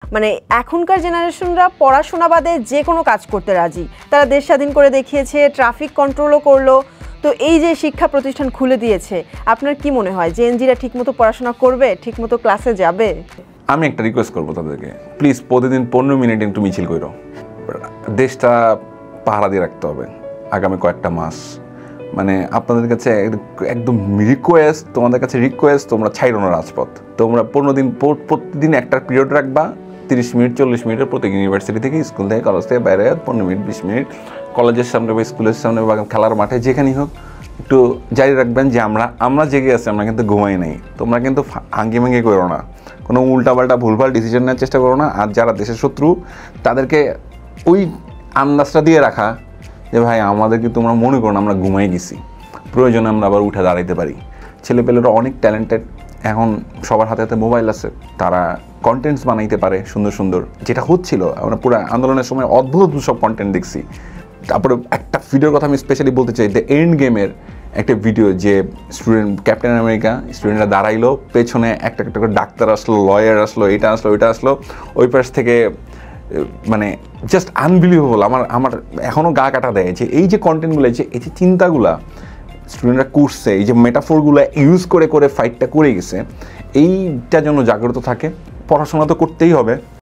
মানে এখনকার জেনারেশনরা পড়াশোনা বাদে যে কোনো কাজ করতে রাজি। তারা দেশ স্বাধীন করে দেখিয়েছে, ট্রাফিক কন্ট্রোলও করলো। তো এই যে শিক্ষা প্রতিষ্ঠান খুলে দিয়েছে, আপনার কি মনে হয় জেএনজিরা ঠিকমতো পড়াশোনা করবে, ঠিকমতো ক্লাসে যাবে? আমি একটা রিকোয়েস্ট করবো তাদেরকে, প্লিজ প্রতিদিন 15 মিনিট একটু মিছিল করো। দেশটা পাহারা দিয়ে রাখতে হবে আগামী কয়েকটা মাস। মানে আপনাদের কাছে একদম রিকোয়েস্ট, তোমাদের কাছে রিকোয়েস্ট, তোমরা ছাইরো না রাজপথ। তোমরা প্রতিদিন একটা পিরিয়ড রাখবা, 30 মিনিট 40 মিনিটের প্রত্যেক ইউনিভার্সিটি থেকে, স্কুল থেকে, কলেজ থেকে বাইরে 15 মিনিট 20 মিনিট কলেজের সামনে বা স্কুলের সামনে বা খেলার মাঠে যেখানেই হোক একটু জারি রাখবেন যে আমরা জেগে আছি, আমরা কিন্তু ঘুমাই নাই। তোমরা কিন্তু আঙ্গি ভাঙ্গি করো না, কোনো উল্টাপাল্টা ভুলভাল ডিসিশন নেওয়ার চেষ্টা করো না। আর যারা দেশের শত্রু তাদেরকে ওই আন্দাজটা দিয়ে রাখা যে ভাই আমাদেরকে তোমরা মনে করো না আমরা ঘুমাই গেছি, প্রয়োজনে আমরা আবার উঠে দাঁড়াইতে পারি। ছেলেপেলেরা অনেক ট্যালেন্টেড, এখন সবার হাতে হাতে মোবাইল আছে, তারা কন্টেন্টস বানাইতে পারে সুন্দর সুন্দর। যেটা হচ্ছিল, আমরা পুরো আন্দোলনের সময় অদ্ভুত সব কন্টেন্ট দেখছি। তারপরে একটা ভিডিওর কথা আমি স্পেশালি বলতে চাই, দ্য এন্ড গেমের একটা ভিডিও, যে স্টুডেন্ট ক্যাপ্টেন আমেরিকা স্টুডেন্টরা দাঁড়াইলো, পেছনে একটা একটা করে ডাক্তার আসলো, লয়ার আসলো, এটা আসলো ওইটা আসলো, ওই পাশ থেকে মানে জাস্ট আনবিলিভেবল। আমার এখনও গা কাটা দেয় যে এই যে কন্টেন্টগুলো, এই যে চিন্তাগুলা স্টুডেন্টরা করছে, এই যে মেটাফোরগুলো ইউজ করে করে ফাইটটা করে গেছে, এইটার জন্য জাগ্রত থাকে। পড়াশোনা তো করতেই হবে।